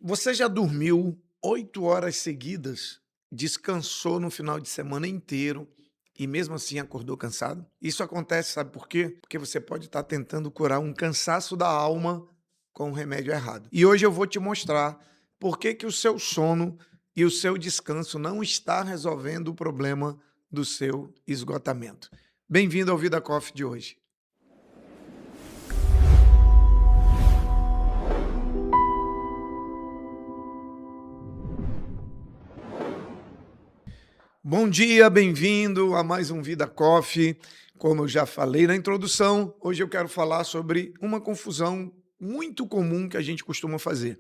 Você já dormiu 8 horas seguidas, descansou no final de semana inteiro e mesmo assim acordou cansado? Isso acontece, sabe por quê? Porque você pode estar tentando curar um cansaço da alma com o remédio errado. E hoje eu vou te mostrar por que que o seu sono e o seu descanso não está resolvendo o problema do seu esgotamento. Bem-vindo ao Vida Coffee de hoje. Bom dia, bem-vindo a mais um Vida Coffee. Como eu já falei na introdução, hoje eu quero falar sobre uma confusão muito comum que a gente costuma fazer: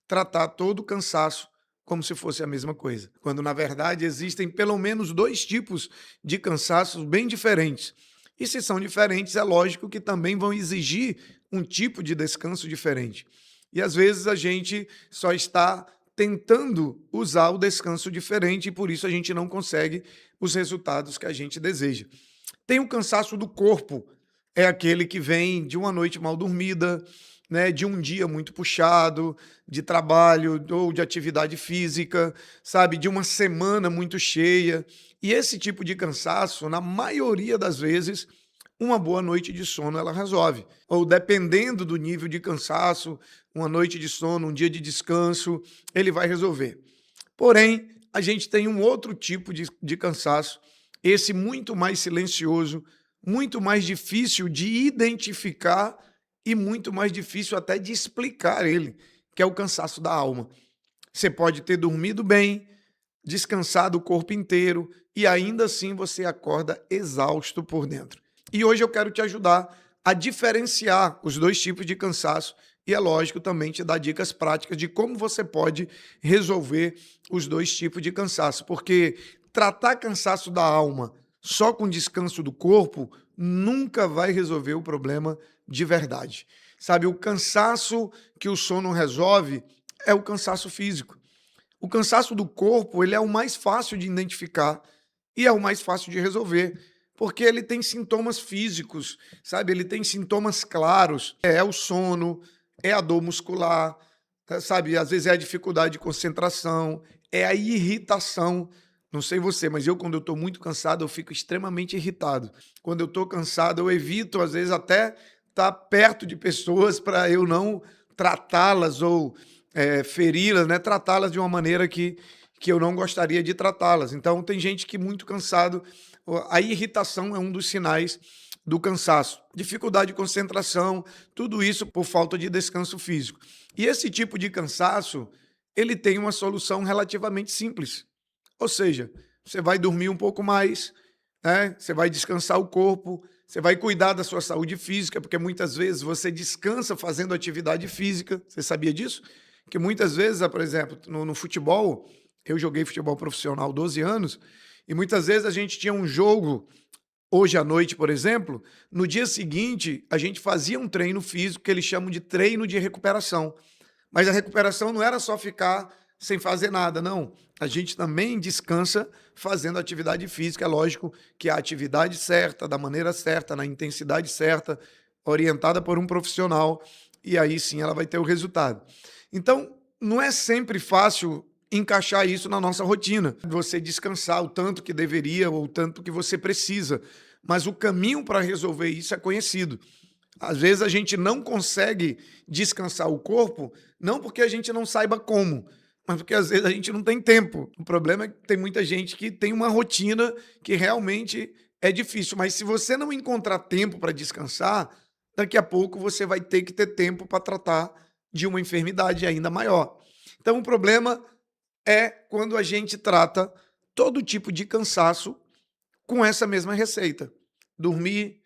tratar todo o cansaço como se fosse a mesma coisa, quando na verdade existem pelo menos dois tipos de cansaços bem diferentes. E se são diferentes, é lógico que também vão exigir um tipo de descanso diferente. E às vezes a gente só está tentando usar o descanso diferente e por isso a gente não consegue os resultados que a gente deseja. Tem o cansaço do corpo, é aquele que vem de uma noite mal dormida, né, de um dia muito puxado, de trabalho ou de atividade física, sabe, de uma semana muito cheia. E esse tipo de cansaço, na maioria das vezes, uma boa noite de sono ela resolve. Ou dependendo do nível de cansaço, uma noite de sono, um dia de descanso, ele vai resolver. Porém, a gente tem um outro tipo de cansaço, esse muito mais silencioso, muito mais difícil de identificar e muito mais difícil até de explicar ele, que é o cansaço da alma. Você pode ter dormido bem, descansado o corpo inteiro e ainda assim você acorda exausto por dentro. E hoje eu quero te ajudar a diferenciar os dois tipos de cansaço e é lógico também te dar dicas práticas de como você pode resolver os dois tipos de cansaço, porque tratar cansaço da alma só com descanso do corpo nunca vai resolver o problema de verdade. Sabe, o cansaço que o sono resolve é o cansaço físico. O cansaço do corpo, ele é o mais fácil de identificar e é o mais fácil de resolver, porque ele tem sintomas físicos, sabe? Ele tem sintomas claros. É o sono, é a dor muscular, sabe? Às vezes é a dificuldade de concentração, é a irritação. Não sei você, mas eu, quando eu estou muito cansado, eu fico extremamente irritado. Quando eu estou cansado, eu evito, às vezes, até estar perto de pessoas para eu não tratá-las ou feri-las, né, tratá-las de uma maneira que eu não gostaria de tratá-las. Então, tem gente que muito cansado, a irritação é um dos sinais do cansaço, dificuldade de concentração, tudo isso por falta de descanso físico. E esse tipo de cansaço, ele tem uma solução relativamente simples. Ou seja, você vai dormir um pouco mais, né? Você vai descansar o corpo, você vai cuidar da sua saúde física, porque muitas vezes você descansa fazendo atividade física. Você sabia disso? Que muitas vezes, por exemplo, no futebol, eu joguei futebol profissional 12 anos, e muitas vezes a gente tinha um jogo hoje à noite, por exemplo, no dia seguinte a gente fazia um treino físico que eles chamam de treino de recuperação. Mas a recuperação não era só ficar sem fazer nada, não. A gente também descansa fazendo atividade física. É lógico que a atividade certa, da maneira certa, na intensidade certa, orientada por um profissional, e aí sim ela vai ter o resultado. Então, não é sempre fácil encaixar isso na nossa rotina, você descansar o tanto que deveria ou o tanto que você precisa, mas o caminho para resolver isso é conhecido. Às vezes a gente não consegue descansar o corpo, não porque a gente não saiba como, mas porque às vezes a gente não tem tempo. O problema é que tem muita gente que tem uma rotina que realmente é difícil, mas se você não encontrar tempo para descansar, daqui a pouco você vai ter que ter tempo para tratar de uma enfermidade ainda maior. Então o problema é quando a gente trata todo tipo de cansaço com essa mesma receita: dormir,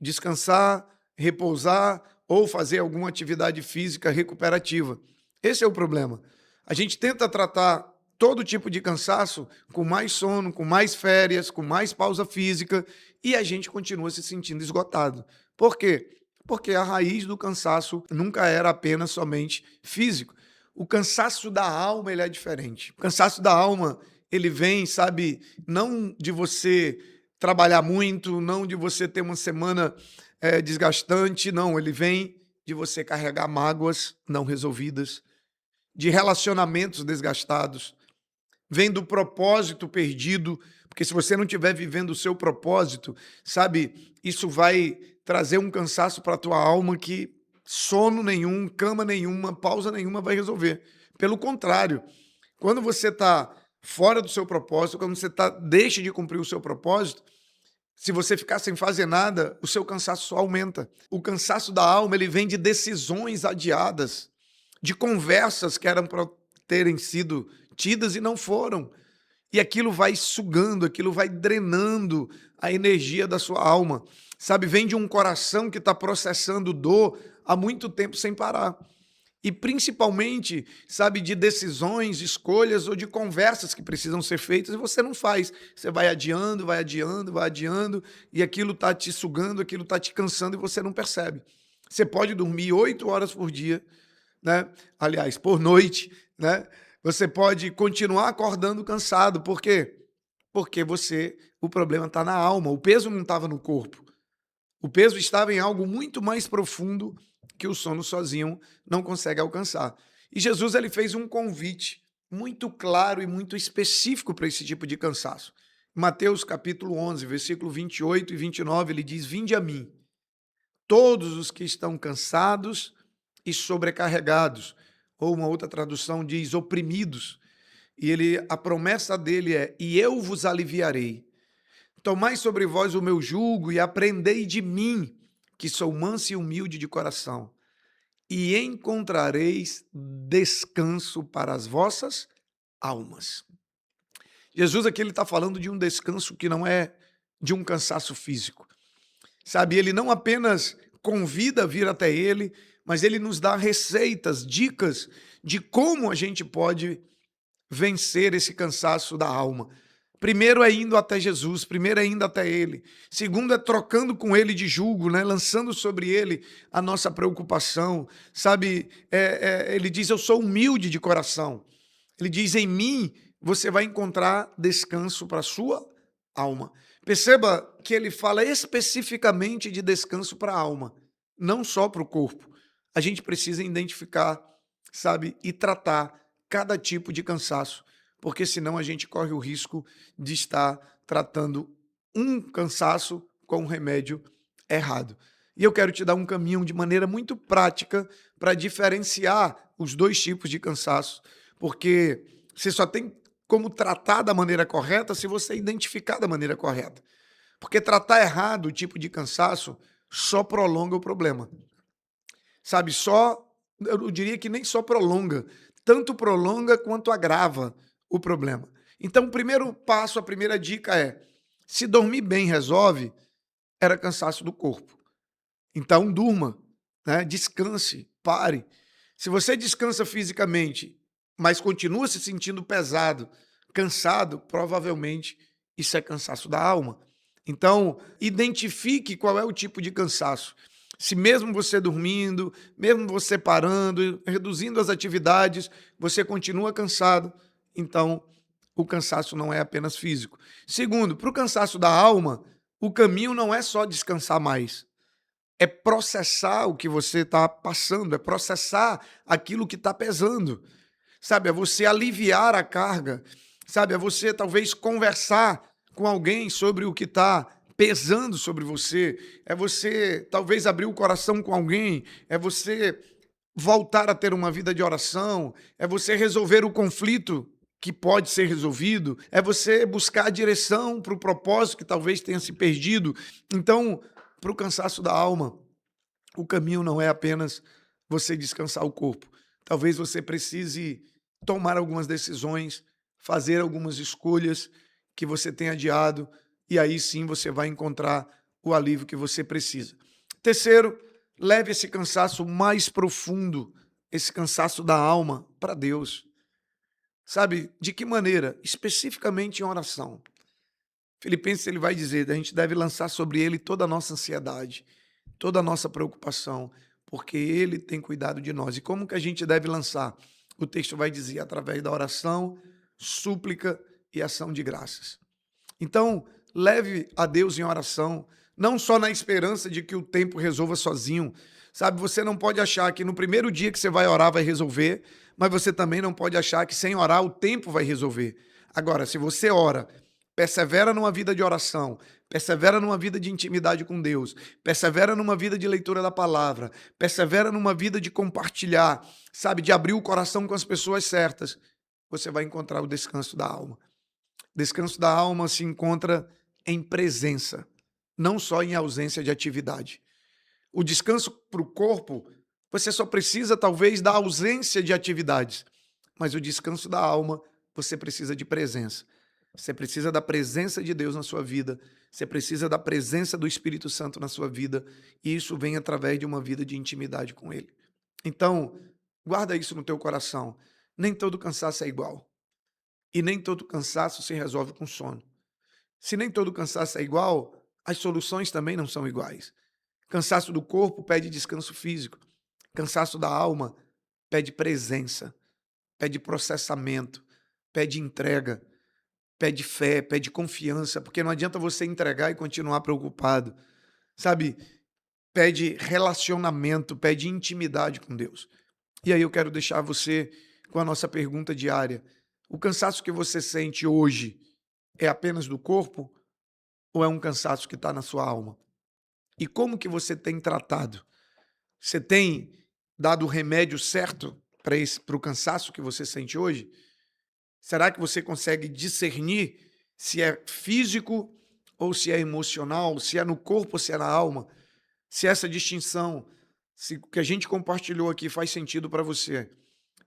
descansar, repousar ou fazer alguma atividade física recuperativa. Esse é o problema. A gente tenta tratar todo tipo de cansaço com mais sono, com mais férias, com mais pausa física e a gente continua se sentindo esgotado. Por quê? Porque a raiz do cansaço nunca era apenas somente físico. O cansaço da alma, ele é diferente. O cansaço da alma, ele vem, sabe, não de você trabalhar muito, não de você ter uma semana desgastante, não, ele vem de você carregar mágoas não resolvidas, de relacionamentos desgastados, vem do propósito perdido, porque se você não estiver vivendo o seu propósito, sabe, isso vai trazer um cansaço para a tua alma que sono nenhum, cama nenhuma, pausa nenhuma vai resolver. Pelo contrário, quando você está fora do seu propósito, quando você deixa de cumprir o seu propósito, se você ficar sem fazer nada, o seu cansaço só aumenta. O cansaço da alma, ele vem de decisões adiadas, de conversas que eram para terem sido tidas e não foram. E aquilo vai sugando, aquilo vai drenando a energia da sua alma. Sabe, vem de um coração que está processando dor há muito tempo sem parar. E principalmente, sabe, de decisões, escolhas ou de conversas que precisam ser feitas e você não faz. Você vai adiando, vai adiando, vai adiando e aquilo está te sugando, aquilo está te cansando e você não percebe. Você pode dormir 8 horas por dia, né? Aliás, por noite, né? Você pode continuar acordando cansado. Por quê? Porque o problema está na alma. O peso não estava no corpo. O peso estava em algo muito mais profundo que o sono sozinho não consegue alcançar. E Jesus ele fez um convite muito claro e muito específico para esse tipo de cansaço. Mateus capítulo 11, versículo 28 e 29, ele diz: Vinde a mim, todos os que estão cansados e sobrecarregados. Ou uma outra tradução diz oprimidos. E a promessa dele é: e eu vos aliviarei. Tomai sobre vós o meu jugo e aprendei de mim, que sou manso e humilde de coração, e encontrareis descanso para as vossas almas. Jesus aqui ele está falando de um descanso que não é de um cansaço físico. Sabe, ele não apenas convida a vir até ele, mas ele nos dá receitas, dicas de como a gente pode vencer esse cansaço da alma. Primeiro é indo até Jesus, primeiro é indo até ele. Segundo é trocando com ele de jugo, né? Lançando sobre ele a nossa preocupação. Sabe, ele diz, eu sou humilde de coração. Ele diz, em mim você vai encontrar descanso para a sua alma. Perceba que ele fala especificamente de descanso para a alma, não só para o corpo. A gente precisa identificar, sabe, e tratar cada tipo de cansaço, porque senão a gente corre o risco de estar tratando um cansaço com um remédio errado. E eu quero te dar um caminho de maneira muito prática para diferenciar os dois tipos de cansaço, porque você só tem como tratar da maneira correta se você identificar da maneira correta. Porque tratar errado o tipo de cansaço só prolonga o problema. Sabe, eu diria que nem só prolonga, tanto prolonga quanto agrava o problema. Então, o primeiro passo, a primeira dica é: se dormir bem resolve, era cansaço do corpo. Então, durma, né? Descanse, pare. Se você descansa fisicamente, mas continua se sentindo pesado, cansado, provavelmente isso é cansaço da alma. Então, identifique qual é o tipo de cansaço. Se mesmo você dormindo, mesmo você parando, reduzindo as atividades, você continua cansado, então o cansaço não é apenas físico. Segundo, para o cansaço da alma, o caminho não é só descansar mais. É processar o que você está passando, é processar aquilo que está pesando. Sabe, é você aliviar a carga, sabe, é você talvez conversar com alguém sobre o que está pesando sobre você, é você talvez abrir o coração com alguém, é você voltar a ter uma vida de oração, é você resolver o conflito que pode ser resolvido, é você buscar a direção para o propósito que talvez tenha se perdido. Então, para o cansaço da alma, o caminho não é apenas você descansar o corpo. Talvez você precise tomar algumas decisões, fazer algumas escolhas que você tem adiado, e aí sim você vai encontrar o alívio que você precisa. Terceiro, leve esse cansaço mais profundo, esse cansaço da alma, para Deus. Sabe, de que maneira? Especificamente em oração. Filipenses ele vai dizer, a gente deve lançar sobre ele toda a nossa ansiedade, toda a nossa preocupação, porque ele tem cuidado de nós. E como que a gente deve lançar? O texto vai dizer através da oração, súplica e ação de graças. Então, leve a Deus em oração, não só na esperança de que o tempo resolva sozinho, Sabe, você não pode achar que no primeiro dia que você vai orar vai resolver, mas você também não pode achar que sem orar o tempo vai resolver. Agora, se você ora, persevera numa vida de oração, persevera numa vida de intimidade com Deus, persevera numa vida de leitura da palavra, persevera numa vida de compartilhar, sabe, de abrir o coração com as pessoas certas, você vai encontrar o descanso da alma. Descanso da alma se encontra em presença, não só em ausência de atividade. O descanso para o corpo, você só precisa talvez da ausência de atividades, mas o descanso da alma, você precisa de presença. Você precisa da presença de Deus na sua vida, você precisa da presença do Espírito Santo na sua vida, e isso vem através de uma vida de intimidade com Ele. Então, guarda isso no teu coração. Nem todo cansaço é igual, e nem todo cansaço se resolve com sono. Se nem todo cansaço é igual, as soluções também não são iguais. Cansaço do corpo pede descanso físico. Cansaço da alma pede presença, pede processamento, pede entrega, pede fé, pede confiança, porque não adianta você entregar e continuar preocupado. Sabe? Pede relacionamento, pede intimidade com Deus. E aí eu quero deixar você com a nossa pergunta diária. O cansaço que você sente hoje é apenas do corpo ou é um cansaço que está na sua alma? E como que você tem tratado? Você tem dado o remédio certo para o cansaço que você sente hoje? Será que você consegue discernir se é físico ou se é emocional, se é no corpo ou se é na alma? Se essa distinção, se o que a gente compartilhou aqui faz sentido para você.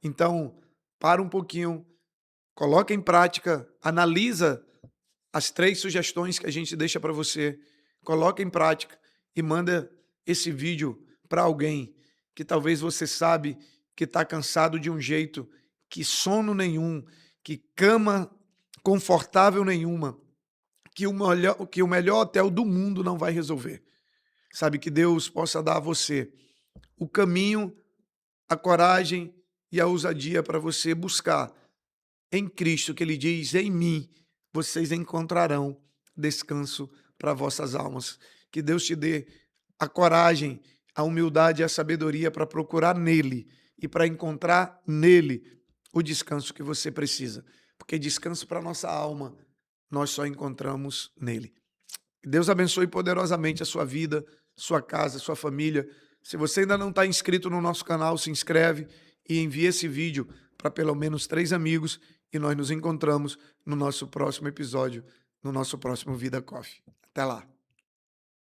Então, para um pouquinho, coloca em prática, analisa as 3 sugestões que a gente deixa para você, coloca em prática e manda esse vídeo para alguém que talvez você sabe que está cansado de um jeito, que sono nenhum, que cama confortável nenhuma, que o melhor hotel do mundo não vai resolver. Sabe, que Deus possa dar a você o caminho, a coragem e a ousadia para você buscar em Cristo, que Ele diz: em mim vocês encontrarão descanso para vossas almas. Que Deus te dê a coragem, a humildade e a sabedoria para procurar nele e para encontrar nele o descanso que você precisa. Porque descanso para nossa alma nós só encontramos nele. Que Deus abençoe poderosamente a sua vida, sua casa, sua família. Se você ainda não está inscrito no nosso canal, se inscreve e envia esse vídeo para pelo menos 3 amigos e nós nos encontramos no nosso próximo episódio, no nosso próximo Vida Coffee. Até lá!